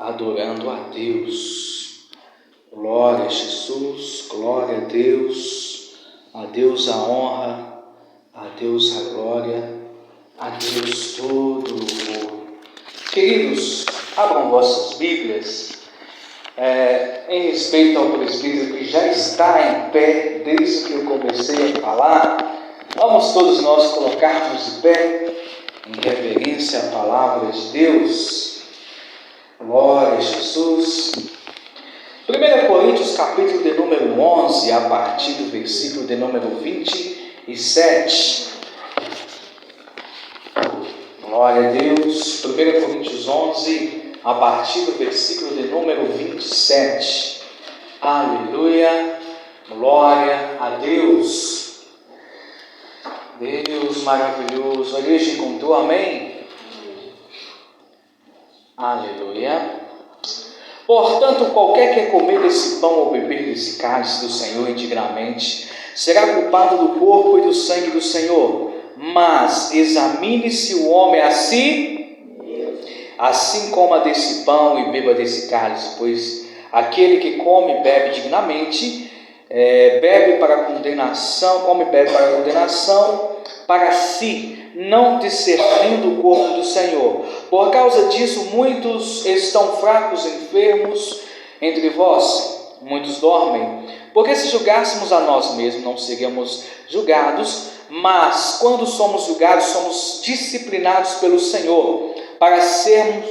adorando a Deus. Glória a Jesus, glória a Deus a honra, a Deus a glória, a Deus todo o louvor. Queridos, abram vossas Bíblias, em respeito ao presbítero que já está em pé desde que eu comecei a falar. Vamos todos nós colocarmos de pé em reverência à palavra de Deus. Glória a Jesus. 1 Coríntios capítulo de número 11, a partir do versículo de número 27. Glória a Deus. 1 Coríntios 11, a partir do versículo de número 27. Aleluia. Glória a Deus. Deus maravilhoso. A igreja encontrou, amém? Aleluia. Portanto, qualquer que comer desse pão ou beber desse cálice do Senhor indignamente, será culpado do corpo e do sangue do Senhor. Mas examine-se o homem assim coma desse pão e beba desse cálice, pois aquele que come e bebe dignamente, bebe para condenação, come e bebe para condenação para si, não discernindo o corpo do Senhor. Por causa disso, muitos estão fracos, enfermos entre vós, muitos dormem. Porque se julgássemos a nós mesmos, não seríamos julgados, mas quando somos julgados, somos disciplinados pelo Senhor,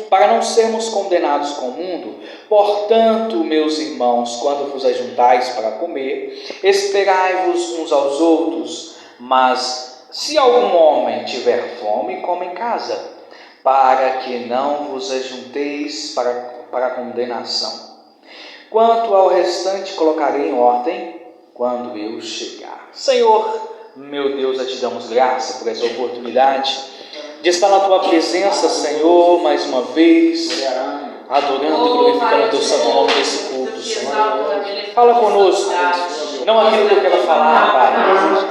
para não sermos condenados com o mundo. Portanto, meus irmãos, quando vos ajuntais para comer, esperai-vos uns aos outros. Mas se algum homem tiver fome, coma em casa, para que não vos ajunteis para condenação. Quanto ao restante, colocarei em ordem quando eu chegar. Senhor, meu Deus, a te damos graça por essa oportunidade de estar na tua presença, Senhor, mais uma vez, adorando e glorificando o teu santo nome nesse culto, Senhor. Fala conosco, não aquilo que eu quero falar, Pai,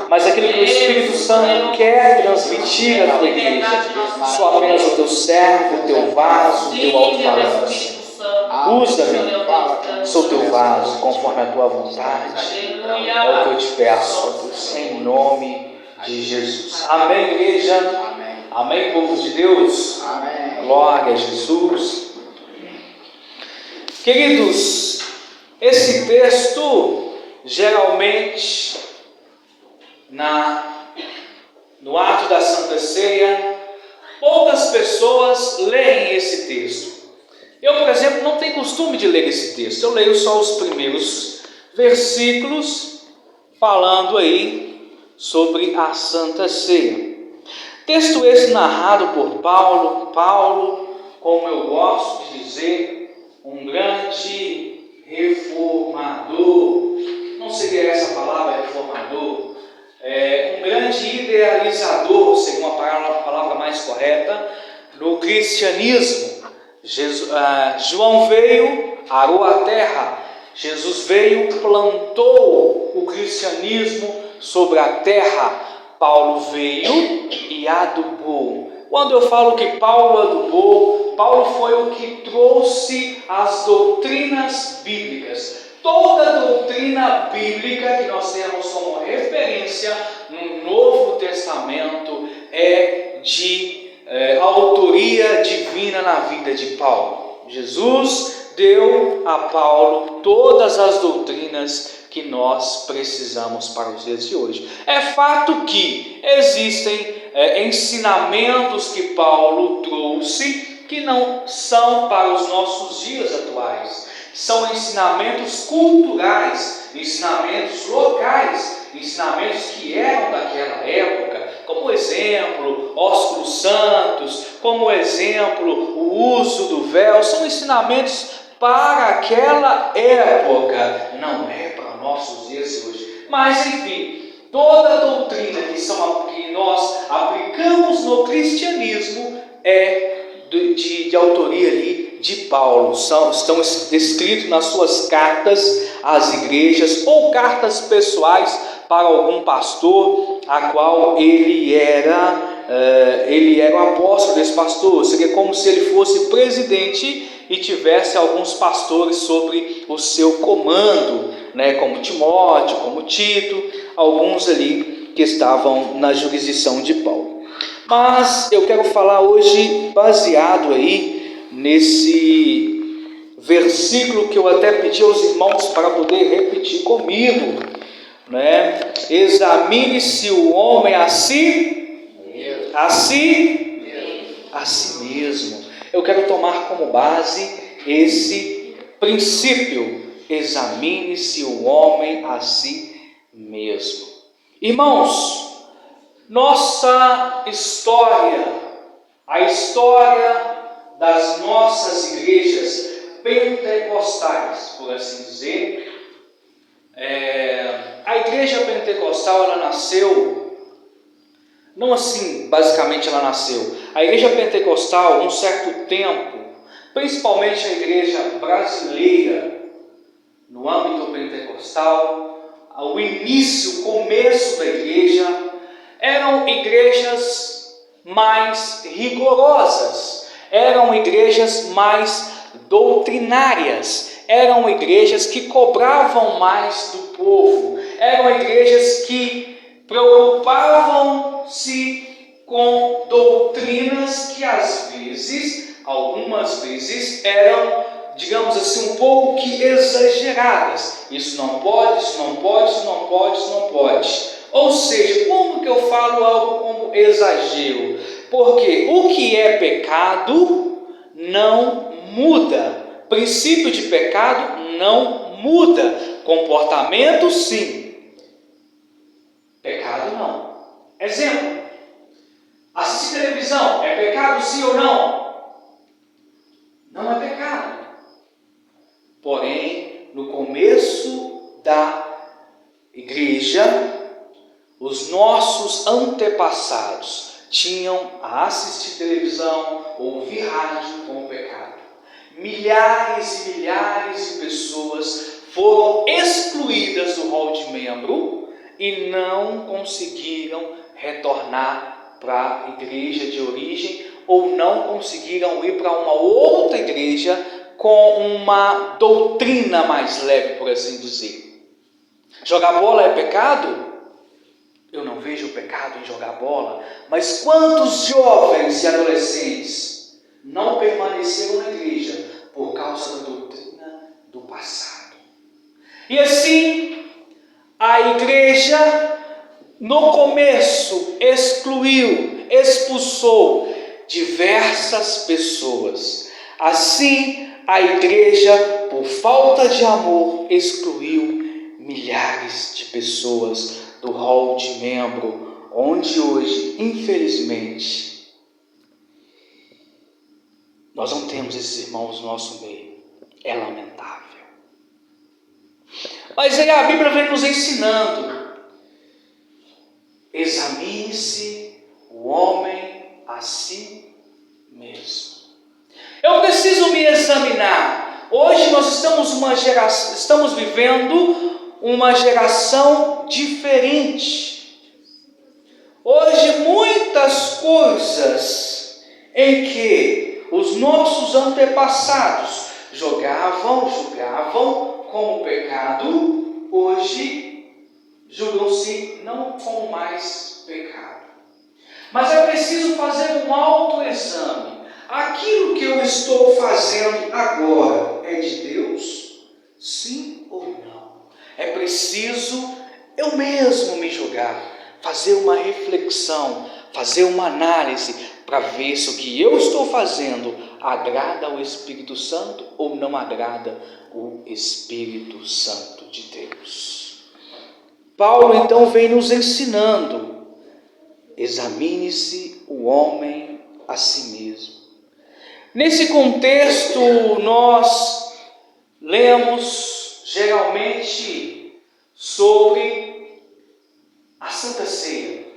mas aquilo que o Espírito Santo quer transmitir à tua igreja. Sou apenas o teu servo, o teu vaso, o teu alto-falante. Usa-me, sou teu vaso, conforme a tua vontade. É o que eu te peço, em nome de Jesus. Amém, igreja? Amém, povo de Deus? Amém. Glória a Jesus. Queridos, esse texto, geralmente, no ato da Santa Ceia, poucas pessoas leem esse texto. Eu, por exemplo, não tenho costume de ler esse texto. Eu leio só os primeiros versículos, falando aí sobre a Santa Ceia. Texto esse narrado por Paulo, como eu gosto de dizer, um grande reformador. Não seria essa a palavra, reformador? Um grande idealizador, seria uma palavra mais correta, do cristianismo. João veio, arou a terra. Jesus veio, plantou o cristianismo sobre a terra. Paulo veio e adubou. Quando eu falo que Paulo adubou, Paulo foi o que trouxe as doutrinas bíblicas. Toda doutrina bíblica que nós temos como referência no Novo Testamento é de autoria divina na vida de Paulo. Jesus deu a Paulo todas as doutrinas que nós precisamos para os dias de hoje. É fato que existem ensinamentos que Paulo trouxe que não são para os nossos dias atuais. São ensinamentos culturais, ensinamentos locais, ensinamentos que eram daquela época, como exemplo, ósculos santos, como exemplo, o uso do véu, são ensinamentos para aquela época, não é para nossos dias de hoje. Mas, enfim, toda doutrina que nós aplicamos no cristianismo é de autoria ali de Paulo. Estão escritos nas suas cartas às igrejas ou cartas pessoais para algum pastor, a qual ele era o apóstolo desse pastor. Seria como se ele fosse presidente e tivesse alguns pastores sobre o seu comando, né, como Timóteo, como Tito, alguns ali que estavam na jurisdição de Paulo. Mas eu quero falar hoje baseado aí nesse versículo que eu até pedi aos irmãos para poder repetir comigo, né? Examine-se o homem a si mesmo. Eu quero tomar como base esse princípio. Examine-se o homem a si mesmo. Irmãos, nossa história, a história das nossas igrejas pentecostais, por assim dizer, a igreja pentecostal, ela nasceu, não assim, basicamente ela nasceu. A igreja pentecostal, um certo tempo, principalmente a igreja brasileira, no âmbito pentecostal, o início, o começo da igreja, eram igrejas mais rigorosas, eram igrejas mais doutrinárias, eram igrejas que cobravam mais do povo, eram igrejas que preocupavam-se com doutrinas que às vezes, algumas vezes, eram, digamos assim, um pouco que exageradas. Isso não pode, isso não pode, isso não pode, isso não pode. Ou seja, como que eu falo algo como exagero? Porque o que é pecado não muda. Princípio de pecado não muda. Comportamento, sim. Pecado, não. Exemplo. Assistir televisão é pecado, sim ou não? Não é pecado. Porém, no começo da igreja, os nossos antepassados tinham a assistir televisão, ouvir rádio como pecado. Milhares e milhares de pessoas foram excluídas do rol de membro e não conseguiram retornar para a igreja de origem ou não conseguiram ir para uma outra igreja com uma doutrina mais leve, por assim dizer. Jogar bola é pecado? Eu não vejo pecado em jogar bola, mas quantos jovens e adolescentes não permaneceram na igreja por causa da doutrina do passado? E assim, a igreja no começo excluiu, expulsou diversas pessoas. Assim, a igreja, por falta de amor, excluiu milhares de pessoas do rol de membro, onde hoje, infelizmente, nós não temos esses irmãos no nosso meio. É lamentável. Mas aí a Bíblia vem nos ensinando: examine-se o homem a si mesmo. Eu preciso me examinar. Hoje nós estamos vivendo uma geração diferente. Hoje muitas coisas em que os nossos antepassados julgavam como pecado, hoje julgam-se não como mais pecado. Mas é preciso fazer um autoexame. Aquilo que eu estou fazendo agora é de Deus? Sim ou não? É preciso eu mesmo me julgar, fazer uma reflexão, fazer uma análise para ver se o que eu estou fazendo agrada ao Espírito Santo ou não agrada o Espírito Santo de Deus. Paulo então vem nos ensinando: examine-se o homem a si mesmo. Nesse contexto, nós lemos geralmente sobre a Santa Ceia.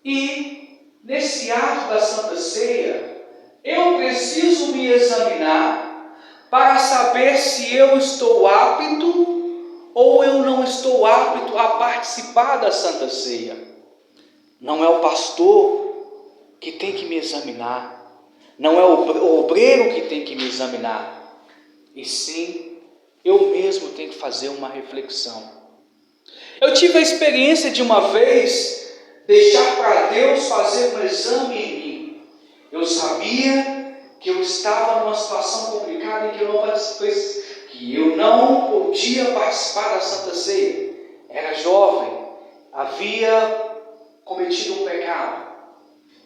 E nesse ato da Santa Ceia, eu preciso me examinar para saber se eu estou apto ou eu não estou apto a participar da Santa Ceia. Não é o pastor que tem que me examinar, Não é o obreiro que tem que me examinar, e sim eu mesmo tenho que fazer uma reflexão. Eu tive a experiência de uma vez deixar para Deus fazer um exame em mim. Eu sabia que eu estava numa situação complicada em que eu não podia participar da Santa Ceia. Era jovem, havia cometido um pecado.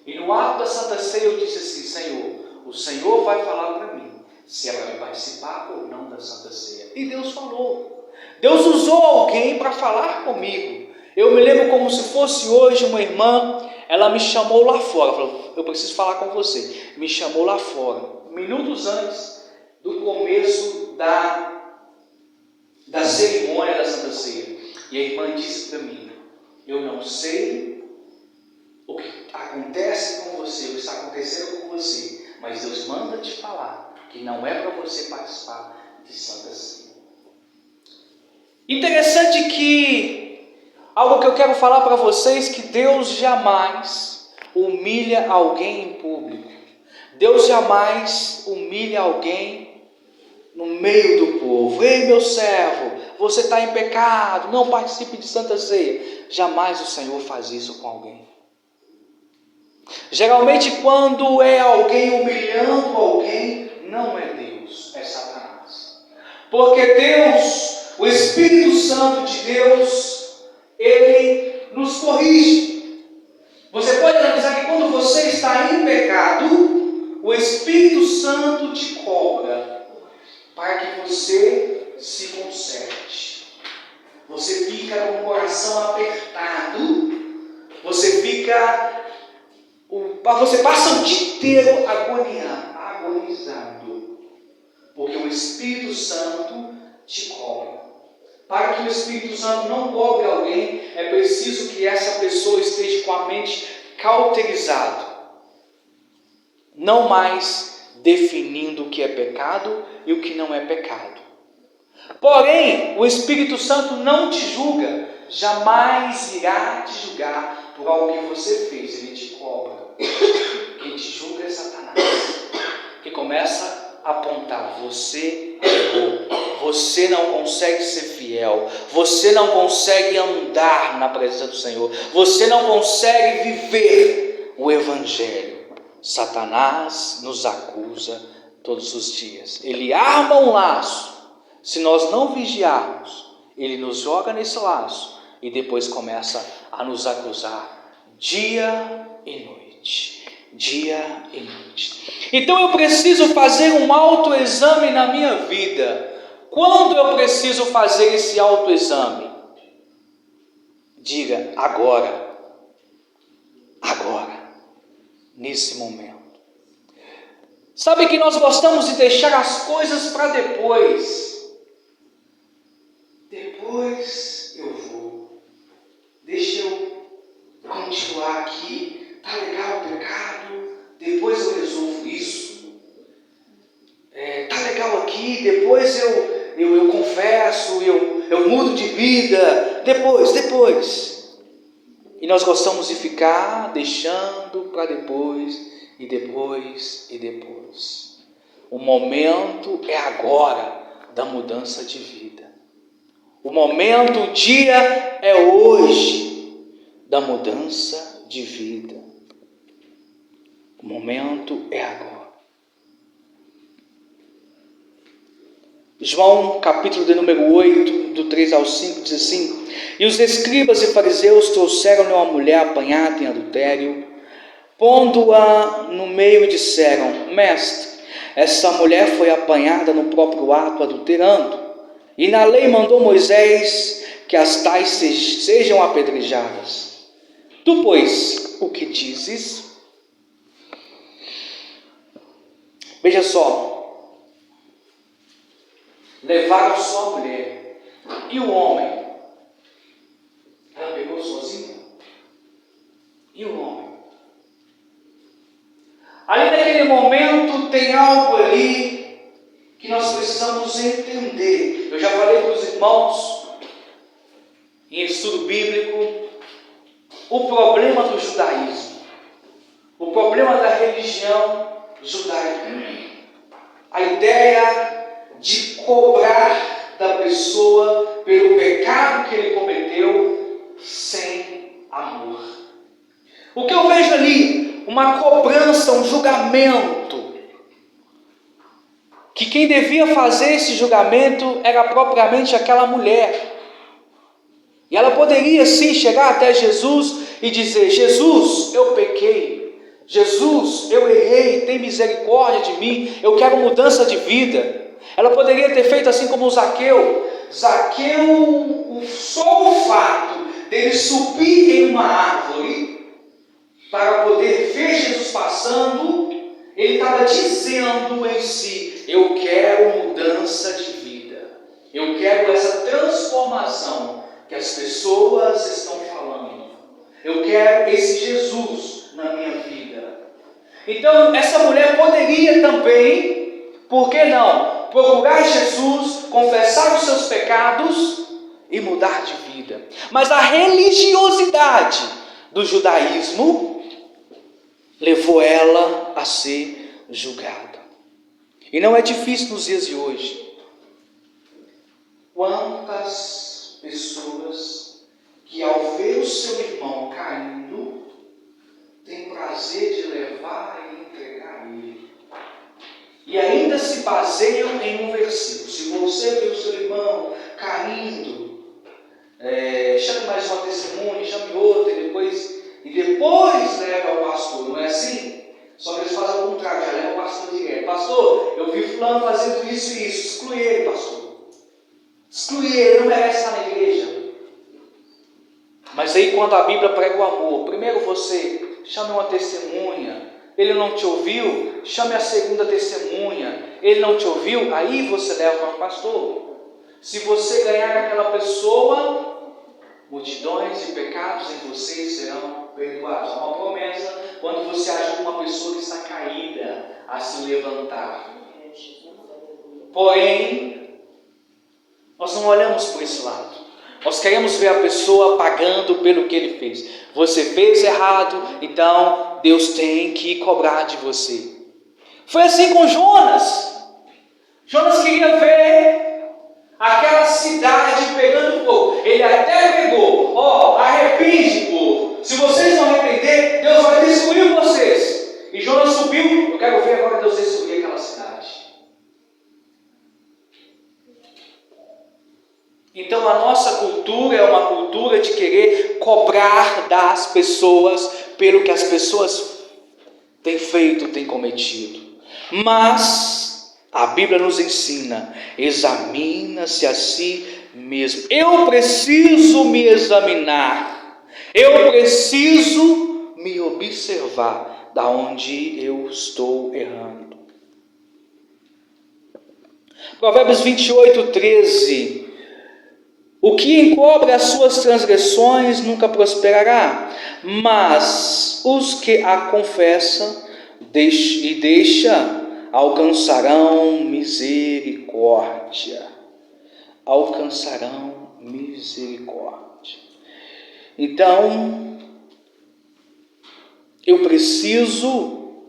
E no ato da Santa Ceia eu disse assim: Senhor, o Senhor vai falar para mim se ela vai participar ou não da Santa Ceia. E Deus falou. Deus usou alguém para falar comigo. Eu me lembro como se fosse hoje uma irmã, ela me chamou lá fora, falou: eu preciso falar com você. Me chamou lá fora, minutos antes do começo da cerimônia da Santa Ceia. E a irmã disse para mim: eu não sei o que acontece com você, o que está acontecendo com você, mas Deus manda te falar que não é para você participar de Santa Ceia. Interessante que algo que eu quero falar para vocês, que Deus jamais humilha alguém em público. Deus jamais humilha alguém no meio do povo. Ei, meu servo, você está em pecado, não participe de Santa Ceia. Jamais o Senhor faz isso com alguém. Geralmente quando é alguém humilhando alguém, não é Deus, é Satanás. Porque Deus, o Espírito Santo de Deus, ele nos corrige. Você pode analisar que quando você está em pecado, o Espírito Santo te cobra para que você se conserte. Você fica com o coração apertado, você passa o dia inteiro agonizando, porque o Espírito Santo te cobra. Para que o Espírito Santo não cobre alguém, é preciso que essa pessoa esteja com a mente cauterizada, não mais definindo o que é pecado e o que não é pecado. Porém, o Espírito Santo não te julga, jamais irá te julgar por algo que você fez, ele te cobra. Quem te julga é Satanás, que começa a apontar: você errou, você não consegue ser fiel, você não consegue andar na presença do Senhor, você não consegue viver o Evangelho. Satanás nos acusa todos os dias, ele arma um laço. Se nós não vigiarmos, ele nos joga nesse laço e depois começa a nos acusar dia e noite. Dia e noite. Então eu preciso fazer um autoexame na minha vida. Quando eu preciso fazer esse autoexame? Diga: agora, nesse momento. Sabe que nós gostamos de deixar as coisas para depois. Depois eu vou. Deixa eu continuar aqui. Tá legal o pecado. Depois eu resolvo isso. Tá legal aqui. Depois eu confesso. Eu mudo de vida. Depois. E nós gostamos de ficar deixando para depois. E depois. O momento é agora da mudança de vida. O momento, o dia é hoje da mudança de vida. O momento é agora. João, capítulo de número 8, do 3 ao 5, diz assim: e os escribas e fariseus trouxeram-lhe uma mulher apanhada em adultério, pondo-a no meio, disseram: mestre, essa mulher foi apanhada no próprio ato adulterando. E na lei mandou Moisés que as tais sejam apedrejadas. Tu, pois, o que dizes? Veja só. Levaram só a mulher. E o homem? Ela pegou sozinha? E o homem? Ali naquele momento tem algo ali que nós precisamos entender. Eu já falei para os irmãos, em estudo bíblico, o problema do judaísmo, o problema da religião judaico. A ideia de cobrar da pessoa pelo pecado que ele cometeu sem amor. O que eu vejo ali? Uma cobrança, um julgamento. Que quem devia fazer esse julgamento era propriamente aquela mulher. E ela poderia sim chegar até Jesus e dizer: Jesus, eu pequei. Jesus, eu errei, tem misericórdia de mim, eu quero mudança de vida. Ela poderia ter feito assim como o Zaqueu. Zaqueu, só o fato dele subir em uma árvore para poder ver Jesus passando, ele estava dizendo em si: eu quero mudança de vida, eu quero essa transformação que as pessoas estão falando, eu quero esse Jesus na minha vida. Então essa mulher poderia também, por que não, procurar Jesus, confessar os seus pecados e mudar de vida. Mas a religiosidade do judaísmo levou ela a ser julgada. E não é difícil nos dias de hoje. Quantas pessoas que ao ver o seu irmão caindo, têm prazer de levar e entregar ele. E ainda se baseiam em um versículo. Se você vê o seu irmão caindo, chame mais uma testemunha, chame outra, e depois leva ao pastor, não é assim? Só que eles fazem ao contrário, já leva o pastor direto. Pastor, eu vi fulano fazendo isso e isso, exclui ele, pastor. Exclui ele, não merece estar na igreja. Mas aí quando a Bíblia prega o amor, primeiro você chame uma testemunha, ele não te ouviu, chame a segunda testemunha, ele não te ouviu, aí você leva para o pastor. Se você ganhar aquela pessoa, multidões de pecados em você serão perdoados. É uma promessa quando você ajuda uma pessoa que está caída a se levantar. Porém, nós não olhamos por esse lado. Nós queremos ver a pessoa pagando pelo que ele fez. Você fez errado, então Deus tem que cobrar de você. Foi assim com Jonas. Jonas queria ver aquela cidade pegando fogo. Ele até pegou: arrepende, povo. Se vocês não arrepender, Deus vai destruir vocês. E Jonas subiu. Eu quero ver agora Deus destruir aquela cidade. Então a nossa cultura é uma cultura de querer cobrar das pessoas pelo que as pessoas têm feito, têm cometido. Mas a Bíblia nos ensina: examina-se a si mesmo. Eu preciso me examinar. Eu preciso me observar da onde eu estou errando. Provérbios 28:13. O que encobre as suas transgressões nunca prosperará, mas os que a confessam e deixam alcançarão misericórdia. Alcançarão misericórdia. Então, eu preciso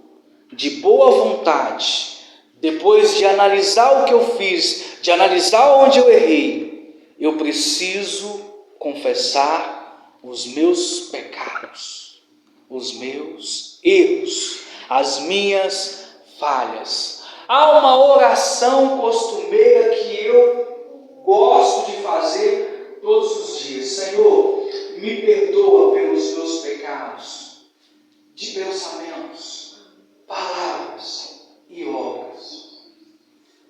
de boa vontade, depois de analisar o que eu fiz, de analisar onde eu errei. Eu preciso confessar os meus pecados, os meus erros, as minhas falhas. Há uma oração costumeira que eu gosto de fazer todos os dias: Senhor, me perdoa pelos meus pecados, de pensamentos, palavras e obras.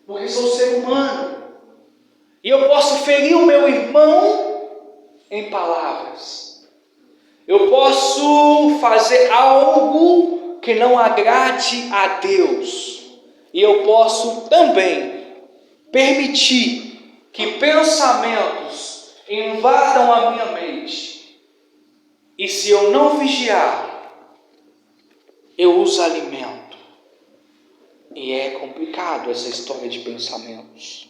Porque sou ser humano. E eu posso ferir o meu irmão em palavras. Eu posso fazer algo que não agrade a Deus. E eu posso também permitir que pensamentos invadam a minha mente. E se eu não vigiar, eu os alimento. E é complicado essa história de pensamentos.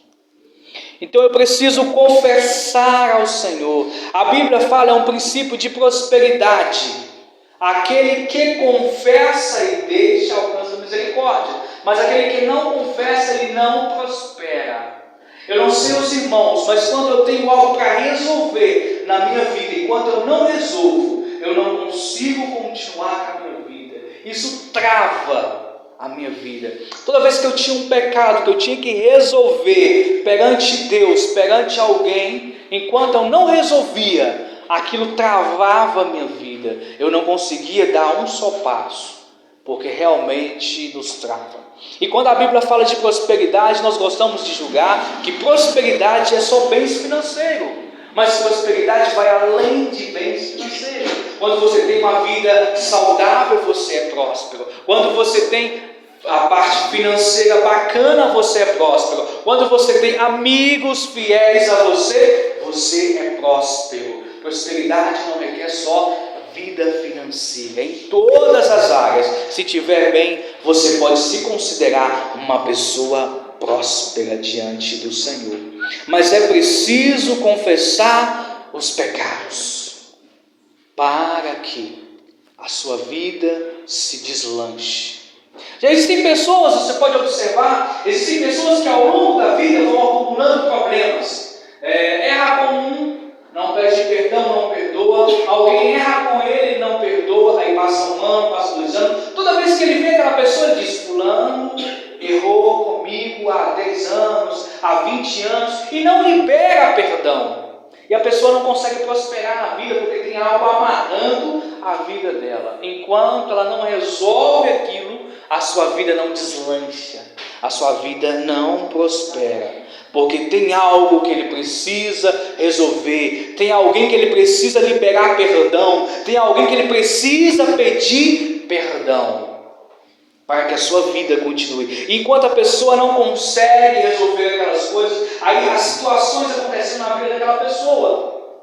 Então eu preciso confessar ao Senhor. A Bíblia fala, é um princípio de prosperidade. Aquele que confessa e deixa alcança misericórdia. mas aquele que não confessa, ele não prospera. Eu não sei os irmãos, mas quando eu tenho algo para resolver na minha vida, enquanto eu não resolvo, eu não consigo continuar com a minha vida. Isso trava a minha vida. Toda vez que eu tinha um pecado que eu tinha que resolver perante Deus, perante alguém, enquanto eu não resolvia, aquilo travava a minha vida. Eu não conseguia dar um só passo, porque realmente nos trava. E quando a Bíblia fala de prosperidade, nós gostamos de julgar que prosperidade é só bens financeiros, mas prosperidade vai além de bens financeiros. Quando você tem uma vida saudável, você é próspero. Quando você tem a parte financeira bacana, você é próspero. Quando você tem amigos fiéis a você, você é próspero. Prosperidade não requer só vida financeira, em todas as áreas. Se tiver bem, você pode se considerar uma pessoa próspera diante do Senhor. Mas é preciso confessar os pecados para que a sua vida se deslanche. Já existem pessoas, você pode observar, existem pessoas que ao longo da vida vão acumulando problemas. Erra com um, não pede perdão, não perdoa. Alguém erra com ele, não perdoa. Aí passa um ano, passa 2 anos. Toda vez que ele vê aquela pessoa, ele diz: fulano errou comigo há 10 anos, há 20 anos, e não libera perdão. E a pessoa não consegue prosperar na vida, porque tem algo amarrando a vida dela. Enquanto ela não resolve aquilo, a sua vida não deslancha, a sua vida não prospera. Porque tem algo que ele precisa resolver, tem alguém que ele precisa liberar perdão, tem alguém que ele precisa pedir perdão, para que a sua vida continue. Enquanto a pessoa não consegue resolver aquelas coisas, aí as situações acontecem na vida daquela pessoa,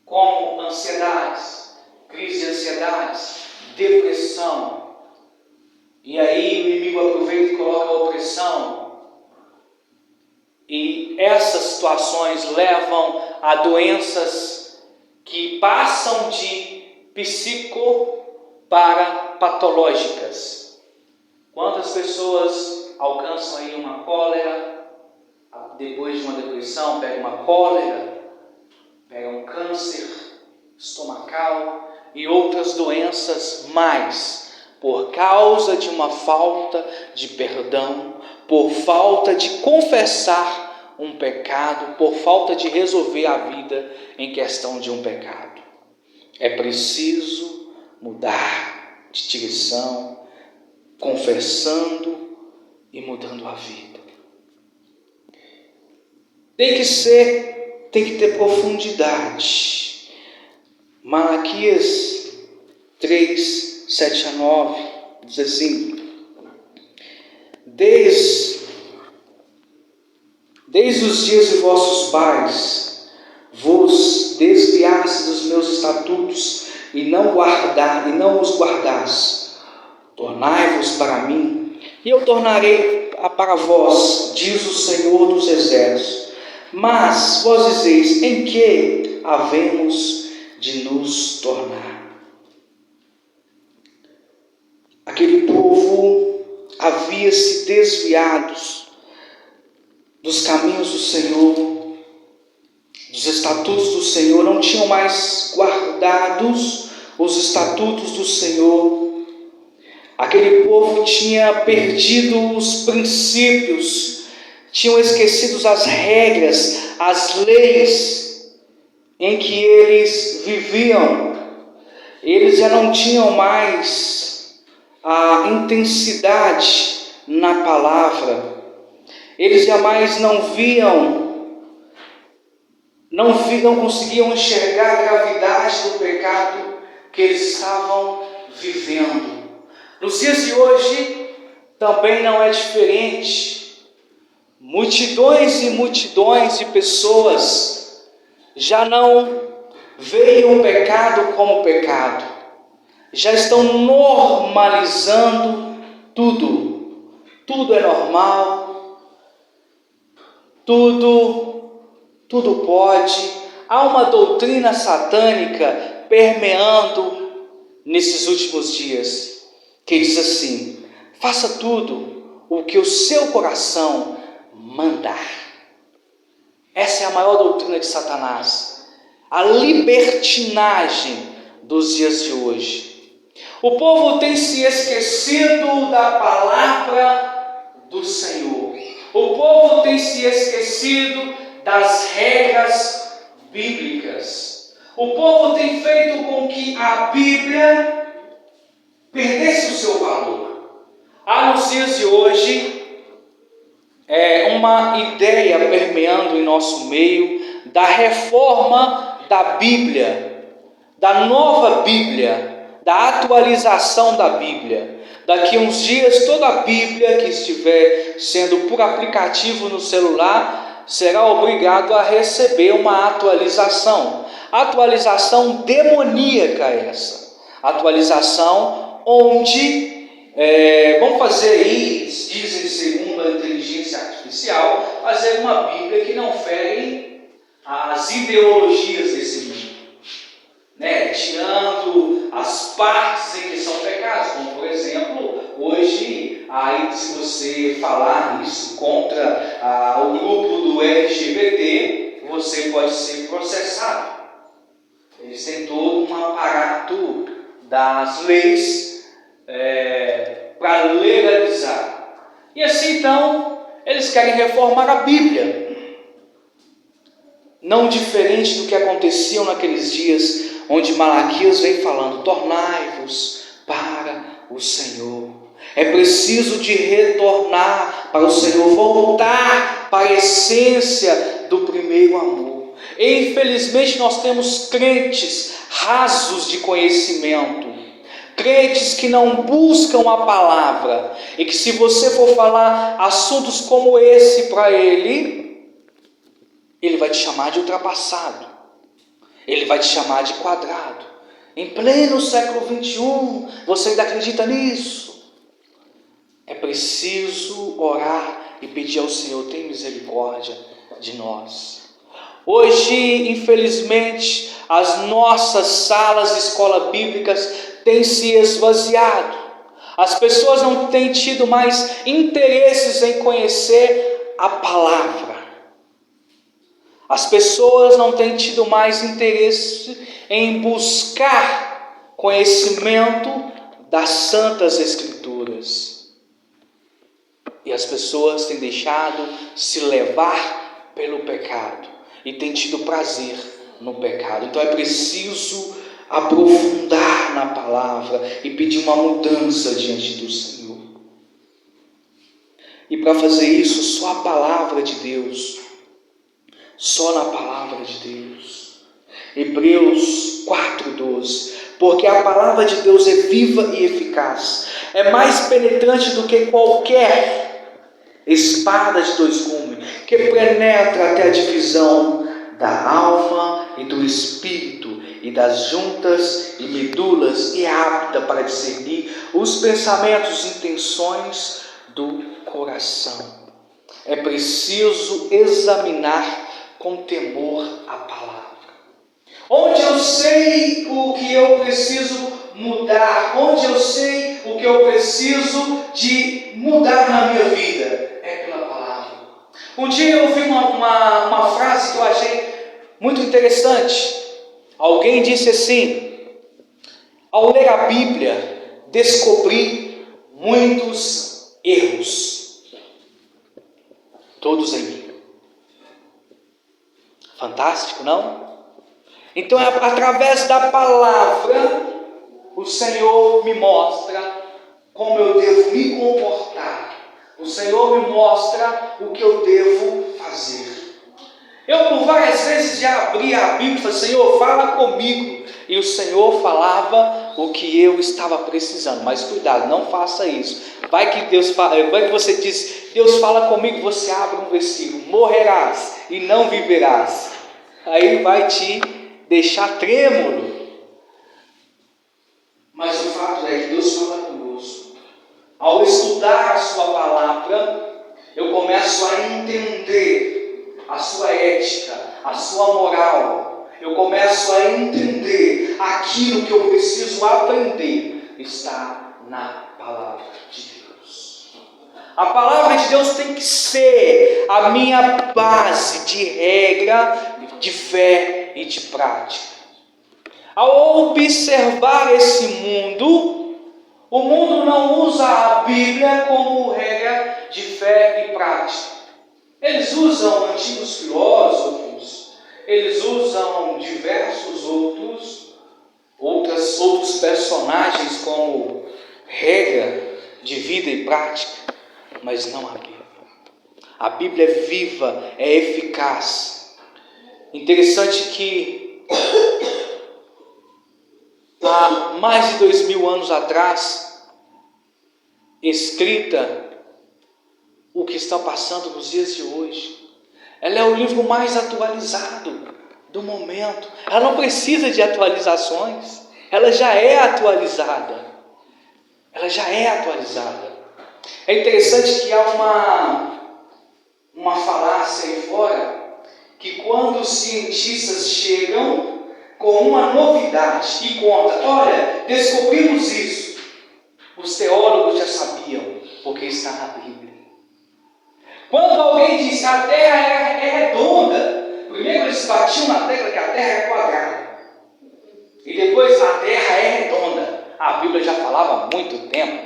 como ansiedades, crise de ansiedades, depressão. E aí o inimigo aproveita e coloca a opressão. E essas situações levam a doenças que passam de psico para patológicas. Quantas pessoas alcançam aí uma cólera, depois de uma depressão, pegam uma cólera, pegam um câncer estomacal e outras doenças mais, por causa de uma falta de perdão, por falta de confessar um pecado, por falta de resolver a vida em questão de um pecado. É preciso mudar de direção, confessando e mudando a vida. Tem que ter profundidade. Malaquias 3, 7 a 9 diz assim: Desde os dias de vossos pais vos desviaste dos meus estatutos e não os guardaste. Tornai-vos para mim, e eu tornarei para vós, diz o Senhor dos Exércitos. Mas vós dizeis: em que havemos de nos tornar? Aquele povo havia se desviado dos caminhos do Senhor, dos estatutos do Senhor, não tinham mais guardados os estatutos do Senhor. Aquele povo tinha perdido os princípios, tinham esquecido as regras, as leis em que eles viviam. Eles já não tinham mais a intensidade na palavra. Eles jamais não conseguiam enxergar a gravidade do pecado que eles estavam vivendo. Nos dias de hoje também não é diferente. Multidões e multidões de pessoas já não veem o pecado como pecado, já estão normalizando tudo. Tudo é normal, tudo pode. Há uma doutrina satânica permeando nesses últimos dias, que diz assim: faça tudo, o que o seu coração mandar. Essa é a maior doutrina de Satanás, a libertinagem dos dias de hoje. O povo tem se esquecido da palavra do Senhor. O povo tem se esquecido das regras bíblicas. O povo tem feito com que a Bíblia perdesse o seu valor. Há nos dias de hoje uma ideia permeando em nosso meio da reforma da Bíblia, da nova Bíblia, da atualização da Bíblia. Daqui a uns dias, toda a Bíblia que estiver sendo por aplicativo no celular será obrigado a receber uma atualização. Atualização demoníaca essa. Atualização onde, vamos fazer aí, dizem segundo a inteligência artificial, fazer uma Bíblia que não fere as ideologias desse mundo. Tirando as partes em que são pecados, como por exemplo, hoje, aí, se você falar isso contra o grupo do LGBT, você pode ser processado. Eles têm todo um aparato das leis para legalizar. E assim então, eles querem reformar a Bíblia. Não diferente do que acontecia naqueles dias, onde Malaquias vem falando: tornai-vos para o Senhor. É preciso de retornar para o Senhor, voltar para a essência do primeiro amor. E infelizmente nós temos crentes rasos de conhecimento, crentes que não buscam a palavra, e que se você for falar assuntos como esse para ele vai te chamar de ultrapassado, ele vai te chamar de quadrado. Em pleno século 21, você ainda acredita nisso? É preciso orar e pedir ao Senhor: tem misericórdia de nós. Hoje, infelizmente, as nossas salas de escola bíblicas têm se esvaziado. As pessoas não têm tido mais interesses em conhecer a palavra. As pessoas não têm tido mais interesse em buscar conhecimento das Santas Escrituras. E as pessoas têm deixado se levar pelo pecado e têm tido prazer no pecado. Então é preciso aprofundar na palavra e pedir uma mudança diante do Senhor. E para fazer isso, só a palavra de Deus. Só na palavra de Deus. Hebreus 4:12. Porque a palavra de Deus é viva e eficaz, é mais penetrante do que qualquer espada de dois gumes, que penetra até a divisão da alma e do espírito, e das juntas e medulas, e é apta para discernir os pensamentos e intenções do coração. É preciso examinar com temor a palavra. Onde eu sei o que eu preciso mudar, onde eu sei o que eu preciso de mudar na minha vida, é pela palavra. Um dia eu ouvi uma frase que eu achei muito interessante. Alguém disse assim: ao ler a Bíblia, descobri muitos erros, todos em mim. Fantástico, não? Então, através da palavra, o Senhor me mostra como eu devo me comportar. O Senhor me mostra o que eu devo fazer. Eu, por várias vezes, já abri a Bíblia e falei: Senhor, fala comigo. E o Senhor falava o que eu estava precisando. Mas cuidado, não faça isso. Vai que você diz: Deus fala comigo, você abre um versículo: morrerás e não viverás. Aí vai te deixar trêmulo. Mas o fato é que Deus fala conosco. Ao estudar a sua palavra, eu começo a entender a sua ética, a sua moral. Eu começo a entender aquilo que eu preciso aprender está na palavra de Deus. A palavra de Deus tem que ser a minha base de regra, de fé e de prática. Ao observar esse mundo, o mundo não usa a Bíblia como regra de fé e prática. Eles usam antigos filósofos, eles usam diversos outros personagens como regra de vida e prática, mas não a Bíblia. A Bíblia é viva, é eficaz. Interessante que há mais de 2000 anos atrás, escrita o que está passando nos dias de hoje. Ela é o livro mais atualizado do momento. Ela não precisa de atualizações. Ela já é atualizada. Ela já é atualizada. É interessante que há uma falácia aí fora, que quando os cientistas chegam com uma novidade e contam, olha, descobrimos isso, os teólogos já sabiam, porque está na Bíblia. Quando alguém diz que a Terra é redonda, primeiro eles batiam na tecla que a Terra é quadrada. E depois a Terra é redonda. A Bíblia já falava há muito tempo.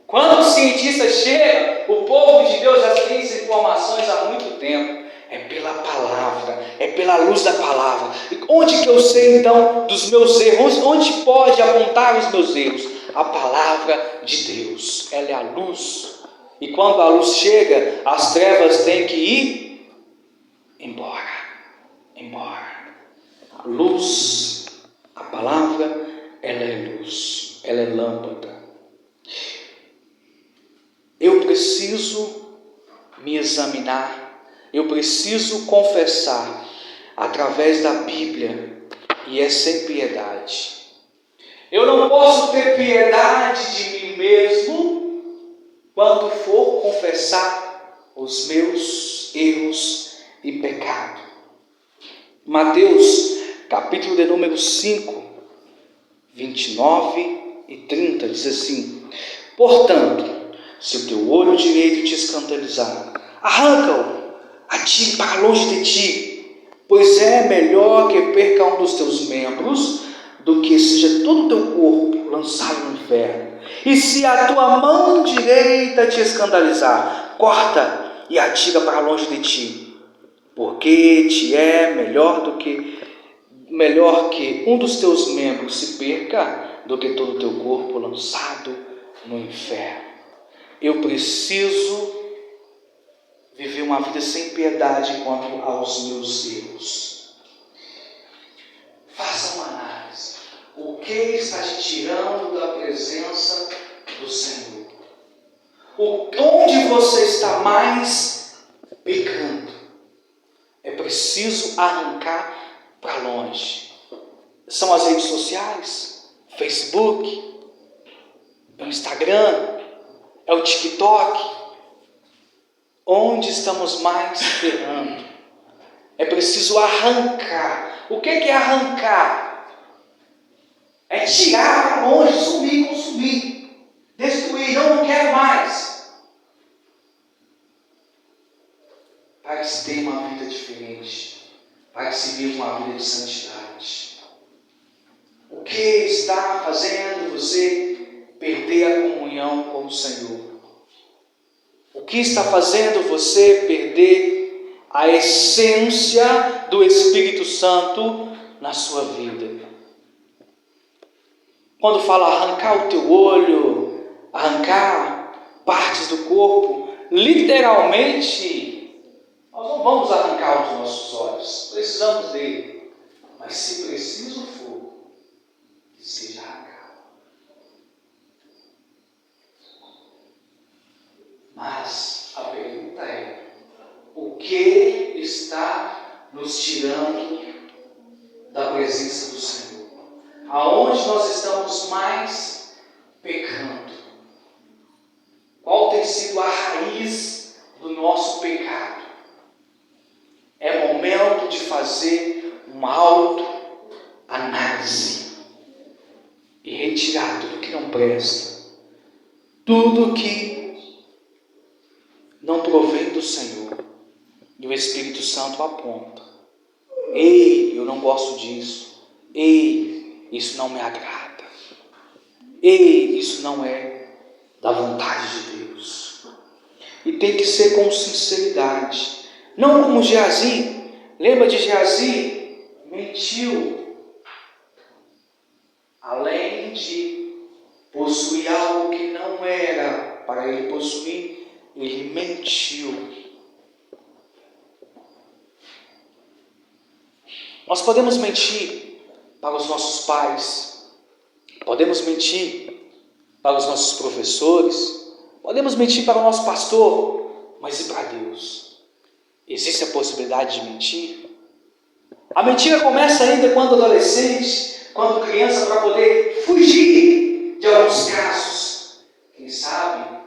Quando os cientistas chegam, o povo de Deus já tem essas informações há muito tempo. É pela palavra, é pela luz da palavra. Onde que eu sei então dos meus erros? Onde pode apontar os meus erros? A palavra de Deus, ela é a luz. E quando a luz chega, as trevas têm que ir embora. A luz, a palavra, ela é luz, ela é lâmpada. Eu preciso me examinar, eu preciso confessar através da Bíblia, e é sem piedade. Eu não posso ter piedade de mim mesmo quando for confessar os meus erros e pecado. Mateus, capítulo de número 5, 29 e 30, diz assim: portanto, se o teu olho direito te escandalizar, arranca-o, atire para longe de ti, pois é melhor que perca um dos teus membros, do que seja todo o teu corpo lançado no inferno. E se a tua mão direita te escandalizar, corta e atira para longe de ti, porque te é melhor que um dos teus membros se perca, do que todo o teu corpo lançado no inferno. Eu preciso viver uma vida sem piedade quanto aos meus erros. Faça uma análise. O que está te tirando da presença do Senhor? Onde você está mais pecando? É preciso arrancar para longe. São as redes sociais, Facebook, é o Instagram, é o TikTok. Onde estamos mais errando? É preciso arrancar. O que é arrancar? É tirar para longe, sumir, consumir, destruir. Não quero mais. Para que se tenha uma vida diferente, para que se viva uma vida de santidade. O que está fazendo você perder a comunhão com o Senhor? O que está fazendo você perder a essência do Espírito Santo na sua vida? Quando fala arrancar o teu olho, arrancar partes do corpo, literalmente, nós não vamos arrancar os nossos olhos, precisamos dele. Mas se preciso for, que seja arrancado. Mas a pergunta é: o que está nos tirando da presença do Senhor? Aonde nós estamos mais pecando? Qual tem sido a raiz do nosso pecado? É momento de fazer uma autoanálise e retirar tudo que não presta. tudo que não provém do Senhor. E o Espírito Santo aponta: ei, eu não gosto disso. Ei, isso não me agrada. Ei, isso não é da vontade de Deus. E tem que ser com sinceridade. Não como Geazi. Lembra de Geazi? Mentiu. Além de possuir algo que não era para ele possuir, ele mentiu. Nós podemos mentir para os nossos pais, podemos mentir para os nossos professores, podemos mentir para o nosso pastor, mas e para Deus? Existe a possibilidade de mentir? A mentira começa ainda quando adolescente, quando criança, para poder fugir de alguns casos. Quem sabe,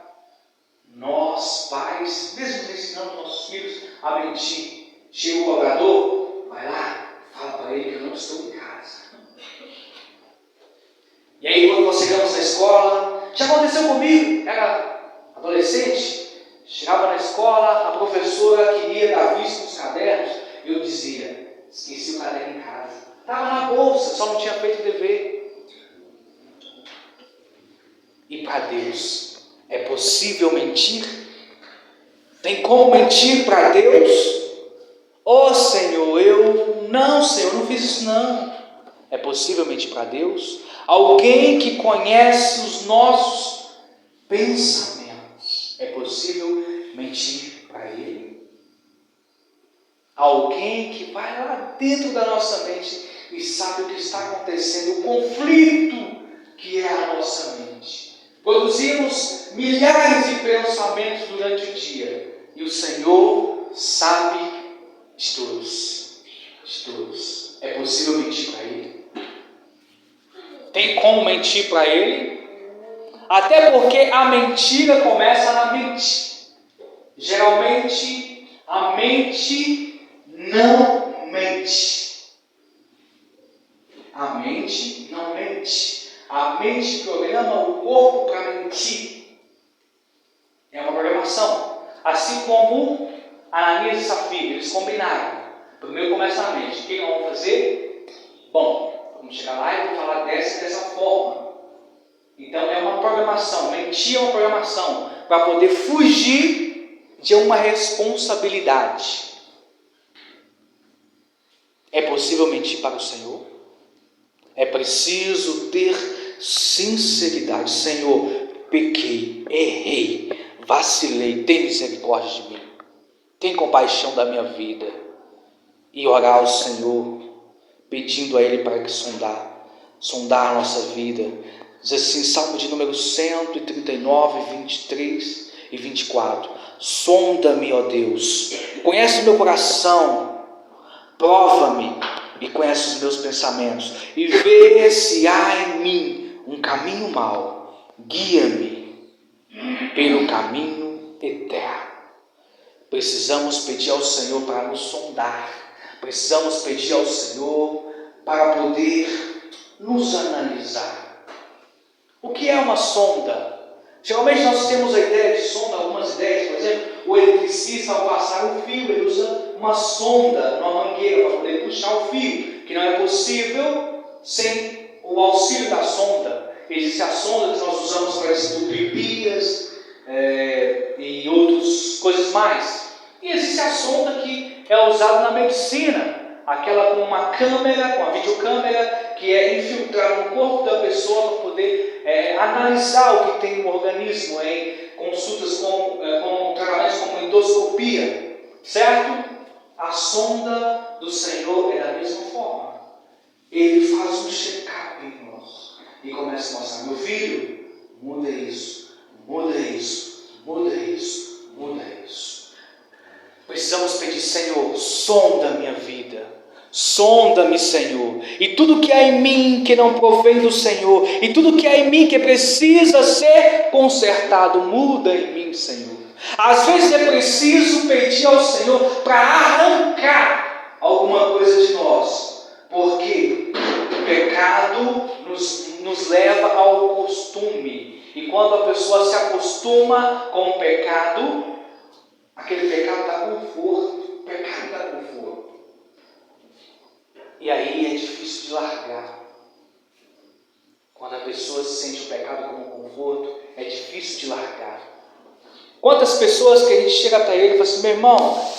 nós pais, mesmo ensinando nossos filhos a mentir, chega o cobrador, vai lá, fala para ele que eu não estou em casa. E aí quando nós chegamos na escola, já aconteceu comigo, era adolescente, chegava na escola, a professora queria dar vista nos cadernos, eu dizia: esqueci o caderno em casa. Estava na bolsa, só não tinha feito o dever. E para Deus, é possível mentir? Tem como mentir para Deus? Oh Senhor, eu não fiz isso não. É possível mentir para Deus? Alguém que conhece os nossos pensamentos, é possível mentir para Ele? Alguém que vai lá dentro da nossa mente e sabe o que está acontecendo, o conflito que é a nossa mente. Produzimos milhares de pensamentos durante o dia e o Senhor sabe de todos. É possível mentir para Ele? Tem como mentir para Ele? Até porque a mentira começa na mente. Geralmente a mente não mente. A mente não mente. A mente programa o corpo para mentir. É uma programação. Assim como Ananias e Safira, eles combinaram. Primeiro começa na mente. O que nós vamos fazer? Bom, vamos chegar lá e vou falar dessa forma. Então é uma programação. Mentir é uma programação para poder fugir de uma responsabilidade. É possível mentir para o Senhor? É preciso ter sinceridade. Senhor, pequei, errei, vacilei, tem misericórdia de mim. Tem compaixão da minha vida. E orar ao Senhor, pedindo a Ele para que sondar a nossa vida. Diz assim, Salmo de número 139, 23 e 24. Sonda-me, ó Deus, conhece o meu coração, prova-me e conhece os meus pensamentos, e vê se há em mim um caminho mau, guia-me pelo caminho eterno. Precisamos pedir ao Senhor para nos sondar, precisamos pedir ao Senhor para poder nos analisar. O que é uma sonda? Geralmente nós temos a ideia de sonda, algumas ideias, por exemplo, o eletricista ao passar o fio, ele usa uma sonda, uma mangueira para poder puxar o fio, que não é possível sem o auxílio da sonda. Existe a sonda que nós usamos para desentupir pias e outras coisas mais. E existe a sonda que é usada na medicina, aquela com uma câmera, com uma videocâmera, que é infiltrada no corpo da pessoa para poder analisar o que tem no organismo em consultas com tratamentos como endoscopia, certo? A sonda do Senhor é da mesma forma. Ele faz um check-up em nós e começa a mostrar: meu filho, muda isso, muda isso, muda isso, muda isso. Precisamos pedir: Senhor, sonda a minha vida. Sonda-me, Senhor, e tudo que há em mim que não provém do Senhor, e tudo que há em mim que precisa ser consertado, muda em mim, Senhor. Às vezes é preciso pedir ao Senhor para arrancar alguma coisa de nós, porque o pecado nos leva ao costume, E quando a pessoa se acostuma com o pecado, aquele pecado dá conforto. O pecado dá conforto. E aí é difícil de largar. Quando a pessoa sente o pecado como conforto, é difícil de largar. Quantas pessoas que a gente chega até ele e fala assim: meu irmão,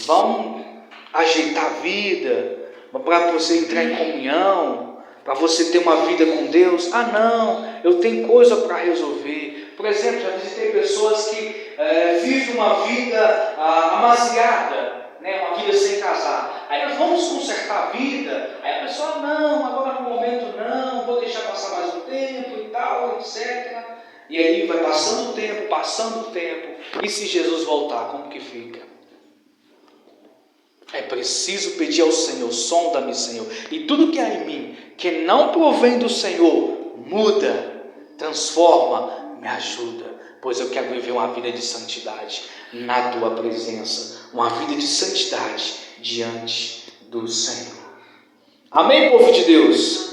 vamos ajeitar a vida, para você entrar em comunhão, para você ter uma vida com Deus. Ah não, eu tenho coisa para resolver. Por exemplo, já visitei pessoas que vivem uma vida amaziada, né, uma vida sem casar. Aí nós vamos consertar a vida. Aí a pessoa: não, agora no momento não, vou deixar passar mais um tempo e tal, etc. E aí vai passando o tempo, e se Jesus voltar, como que fica? É preciso pedir ao Senhor: sonda-me, Senhor, e tudo que há em mim que não provém do Senhor, muda, transforma, me ajuda, pois eu quero viver uma vida de santidade na tua presença, uma vida de santidade diante do Senhor. Amém, povo de Deus?